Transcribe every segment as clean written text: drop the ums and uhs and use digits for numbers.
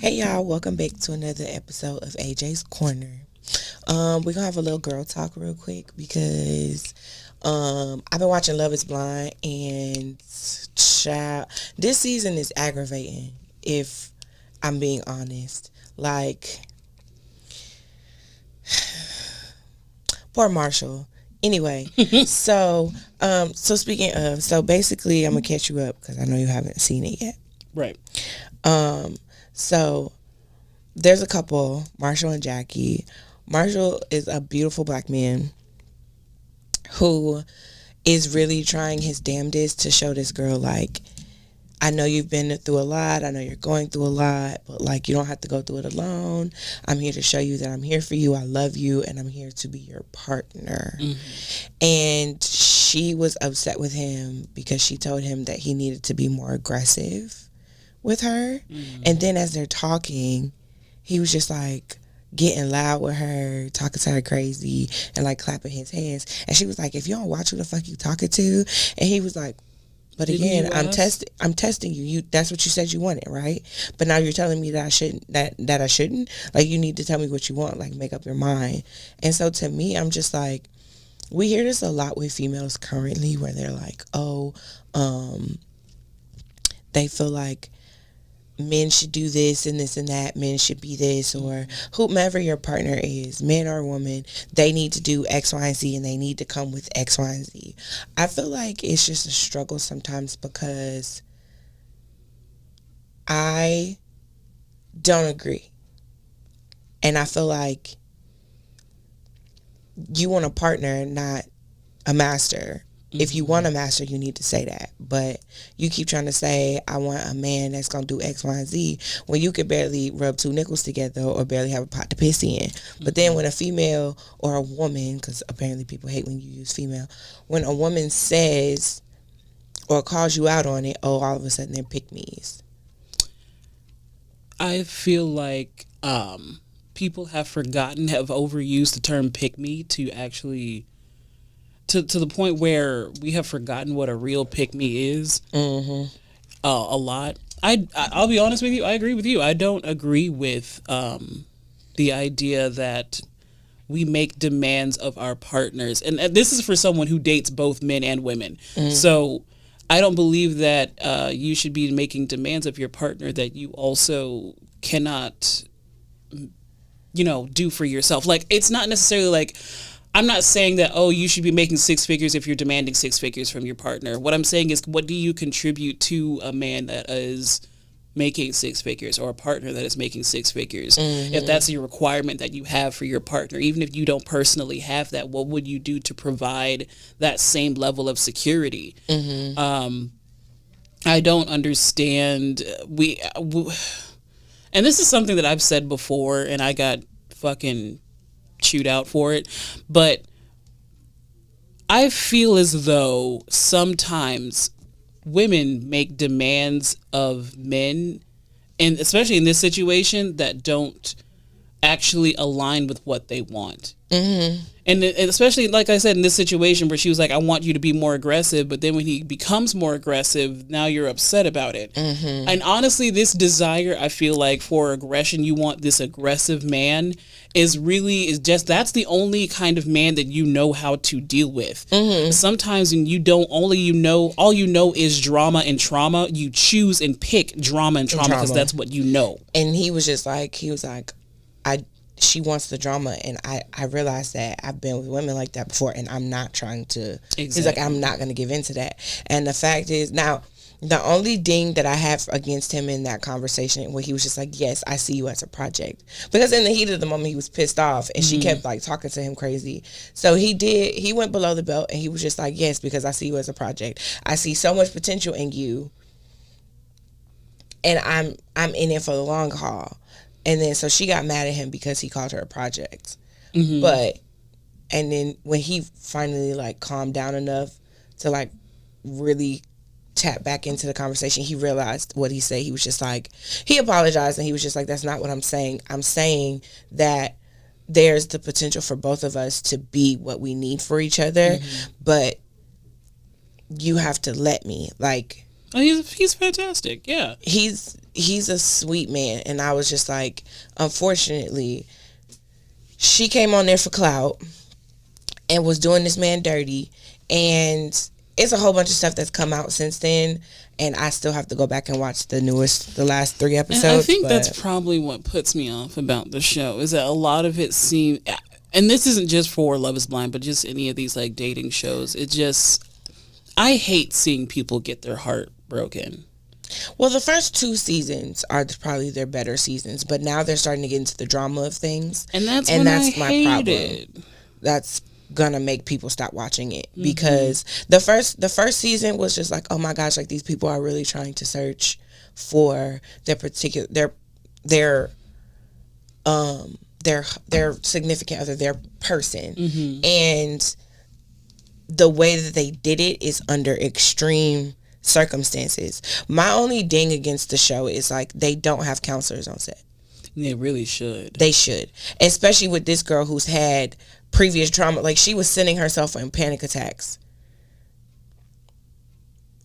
Hey y'all, welcome back to another episode of AyJay's Corner. We're gonna have a little girl talk real quick because I've been watching Love is Blind and child, this season is aggravating if I'm being honest. Like poor Marshall. Anyway, so speaking of, so basically I'm gonna catch you up because I know you haven't seen it yet. Right. Um, so there's a couple, Marshall and Jackie. Marshall is a beautiful black man who is really trying his damnedest to show this girl, like, I know you've been through a lot. I know you're going through a lot, but like, you don't have to go through it alone. I'm here to show you that I'm here for you. I love you, and I'm here to be your partner. And she was upset with him because she told him that he needed to be more aggressive with her. And then as they're talking, he was just like getting loud with her, talking to her crazy, and like clapping his hands. And she was like, if you don't watch who the fuck you talking to. And he was like, but again, I'm testing you. That's what you said you wanted, right? But now you're telling me that I shouldn't, that I shouldn't. Like, you need to tell me what you want, like make up your mind. And so to me, I'm just like, we hear this a lot with females currently where they're like, oh, they feel like men should do this and this and that, men should be this, or whomever your partner is, man or woman, they need to do X, Y, and Z, and they need to come with X, Y, and Z. I feel like it's just a struggle sometimes because I don't agree. And I feel like you want a partner, not a master. If you want a master, you need to say that. But you keep trying to say, I want a man that's going to do X, Y, and Z, when you could barely rub two nickels together or barely have a pot to piss in. But then when a female or a woman, because apparently people hate when you use female, when a woman says or calls you out on it, oh, all of a sudden they're pick-me's. I feel like people have overused the term pick-me to actually... To the point where we have forgotten what a real pick-me is. A lot. I'll be honest with you. I agree with you. I don't agree with the idea that we make demands of our partners. And this is for someone who dates both men and women. So I don't believe that you should be making demands of your partner that you also cannot, do for yourself. Like, it's not necessarily like... I'm not saying that, oh, you should be making six figures if you're demanding six figures from your partner. What I'm saying is, what do you contribute to a man that is making six figures, or a partner that is making six figures? If that's your requirement that you have for your partner, even if you don't personally have that, what would you do to provide that same level of security? I don't understand. And this is something that I've said before, and I got fucking chewed out for it, but I feel as though sometimes women make demands of men, and especially in this situation, that don't actually align with what they want. And especially, like I said, in this situation where she was like, I want you to be more aggressive, but then when he becomes more aggressive, now you're upset about it. And honestly, this desire, I feel like, for aggression, you want this aggressive man, is just, that's the only kind of man that you know how to deal with. Sometimes when you don't, all you know is drama and trauma, you choose and pick drama and trauma because that's what you know. And he was like, she wants the drama, and I realized that I've been with women like that before, and I'm not trying to. He's like, I'm not going to give in to that. And the fact is, now, the only ding that I have against him in that conversation, where he was just like, yes, I see you as a project, because in the heat of the moment he was pissed off, and she kept like talking to him crazy. So he went below the belt, and he was just like, yes, because I see you as a project. I see so much potential in you, and I'm in it for the long haul. And then so she got mad at him because he called her a project. And then when he finally like calmed down enough to like really tap back into the conversation, he realized what he said. He was just like, he apologized, and he was just like, that's not what I'm saying. I'm saying that there's the potential for both of us to be what we need for each other, but you have to let me, like, Oh, he's fantastic. Yeah. He's a sweet man, and I was just like, unfortunately, she came on there for clout and was doing this man dirty, and it's a whole bunch of stuff that's come out since then, and I still have to go back and watch the last 3 episodes. And I think that's probably what puts me off about the show, is that a lot of it seems, and this isn't just for Love is Blind, but just any of these like dating shows, I hate seeing people get their heart broken. Well, the first 2 seasons are probably their better seasons, but now they're starting to get into the drama of things, and that's my problem. That's gonna make people stop watching it, because the first season was just like, oh my gosh, like these people are really trying to search for their particular their significant other, their person, and the way that they did it is under extreme circumstances. My only ding against the show is like they don't have counselors on set. They really should. They should, especially with this girl who's had previous trauma. Like, she was sending herself in panic attacks.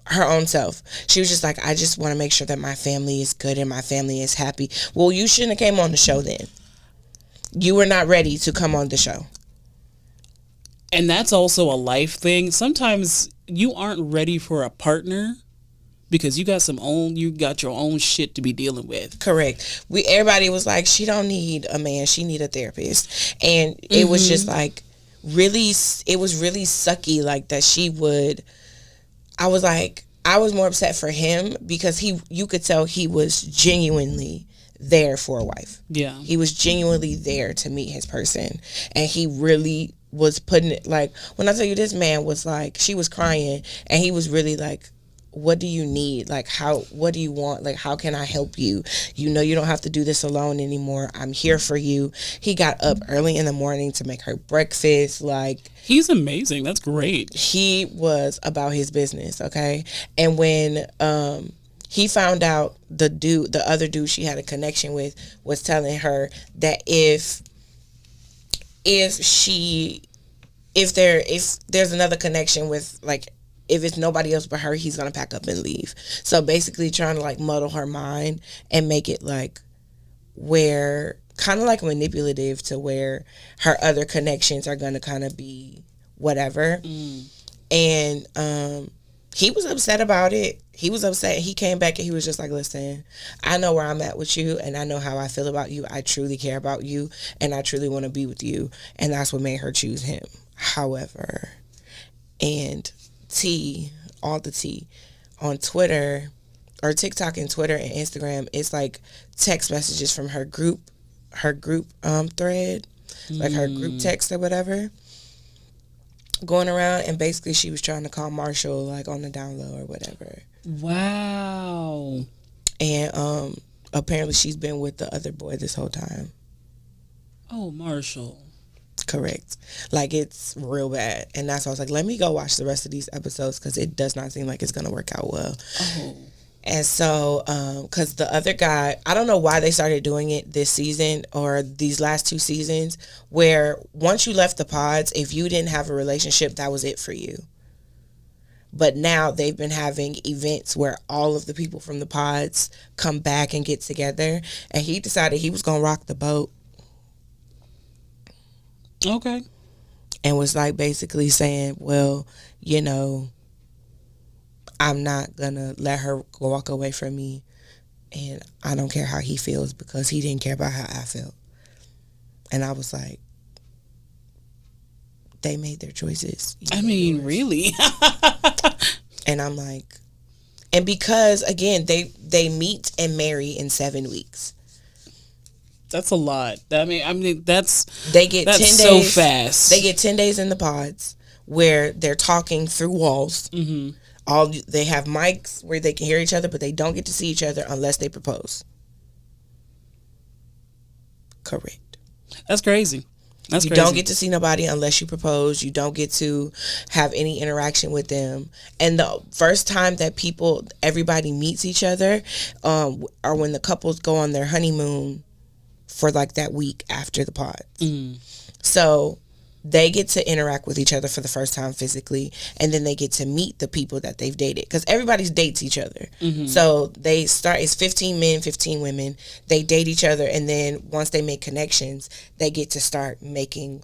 Her own self. She was just like, I just want to make sure that my family is good and my family is happy. Well, you shouldn't have came on the show then. You were not ready to come on the show. And that's also a life thing. Sometimes you aren't ready for a partner because you got your own shit to be dealing with. Correct. Everybody was like, she don't need a man, she need a therapist. And it was just like, it was really sucky, like that she would. I was like, I was more upset for him because you could tell he was genuinely there for a wife. Yeah. He was genuinely there to meet his person. And he really was putting it, like, when I tell you, this man was like, she was crying and he was really like, what do you need? Like, what do you want? Like, how can I help you? You know, you don't have to do this alone anymore. I'm here for you. He got up early in the morning to make her breakfast. Like, he's amazing. That's great. He was about his business. Okay. And when, he found out the other dude she had a connection with was telling her that if there's another connection with, like, if it's nobody else but her, he's gonna pack up and leave. So basically trying to like muddle her mind and make it like where kind of like manipulative to where her other connections are gonna kind of be whatever. And he was upset about it. He was upset. He came back and he was just like, listen, I know where I'm at with you and I know how I feel about you. I truly care about you and I truly want to be with you. And that's what made her choose him. However, and all the tea on Twitter or TikTok and Twitter and Instagram, it's like text messages from her group thread, like her group text or whatever, going around, and basically she was trying to call Marshall like on the down low or whatever. Wow. And apparently she's been with the other boy this whole time. Oh, Marshall. Correct. Like, it's real bad. And that's why I was like, let me go watch the rest of these episodes because it does not seem like it's going to work out well. Oh. And so, because the other guy, I don't know why they started doing it this season or these last 2 seasons, where once you left the pods, if you didn't have a relationship, that was it for you. But now they've been having events where all of the people from the pods come back and get together. And he decided he was going to rock the boat. Okay. And was like basically saying, well, you know, I'm not gonna let her walk away from me, and I don't care how he feels because he didn't care about how I felt. And I was like, they made their choices. I mean, really? And I'm like, and because again, they meet and marry in 7 weeks. That's a lot. I mean, that's they get 10 days so fast. They get 10 days in the pods where they're talking through walls. Mm-hmm. They have mics where they can hear each other, but they don't get to see each other unless they propose. Correct. That's crazy. You don't get to see nobody unless you propose. You don't get to have any interaction with them. And the first time that everybody meets each other, are when the couples go on their honeymoon for like that week after the pods. So they get to interact with each other for the first time physically, and then they get to meet the people that they've dated, because everybody dates each other. So they start, it's 15 men, 15 women, they date each other, and then once they make connections, they get to start making,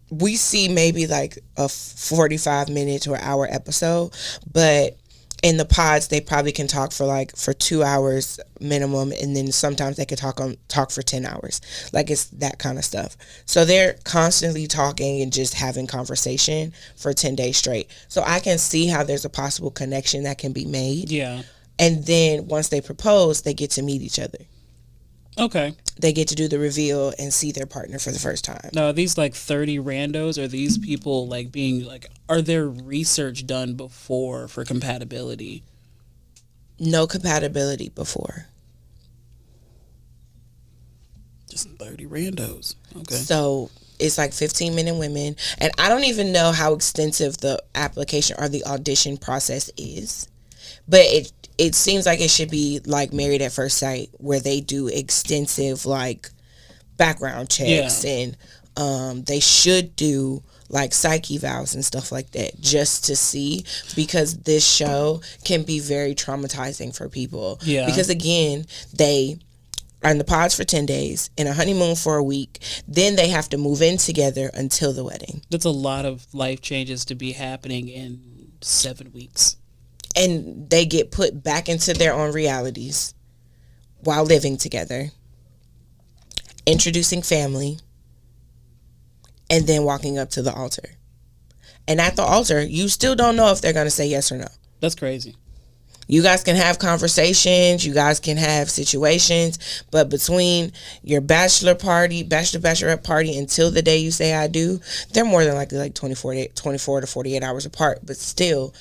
we see maybe like a 45-minute to an hour episode, but in the pods they probably can talk for 2 hours minimum, and then sometimes they could talk for 10 hours. Like, it's that kind of stuff. So they're constantly talking and just having conversation for 10 days straight. So I can see how there's a possible connection that can be made. Yeah. And then once they propose, they get to meet each other. Okay. They get to do the reveal and see their partner for the first time. Now, are these like 30 randos? Are these people like being like, are there research done before for compatibility? No compatibility before. Just 30 randos. Okay. So it's like 15 men and women. And I don't even know how extensive the application or the audition process is. But it seems like it should be like Married at First Sight, where they do extensive like background checks, and they should do like psych evals and stuff like that, just to see, because this show can be very traumatizing for people. Yeah. Because again, they are in the pods for 10 days, in a honeymoon for a week, then they have to move in together until the wedding. That's a lot of life changes to be happening in 7 weeks. And they get put back into their own realities while living together, introducing family, and then walking up to the altar. And at the altar, you still don't know if they're going to say yes or no. That's crazy. You guys can have conversations, you guys can have situations, but between your bachelorette party until the day you say I do, they're more than likely like 24 to 48 hours apart. But still,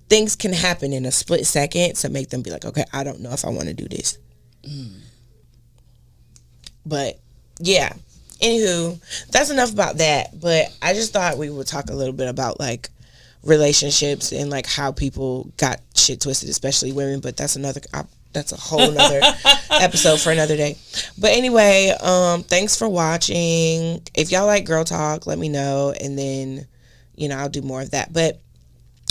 things can happen in a split second to make them be like, okay, I don't know if I want to do this. But yeah, anywho, that's enough about that. But I just thought we would talk a little bit about like relationships and like how people got shit twisted, especially women. But that's a whole nother episode for another day. But anyway, thanks for watching. If y'all like girl talk, let me know, and then I'll do more of that. But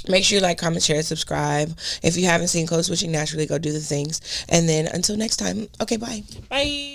make sure you like, comment, share, subscribe. If you haven't seen Code Switching Naturally, go do the things. And then until next time, okay, bye. Bye.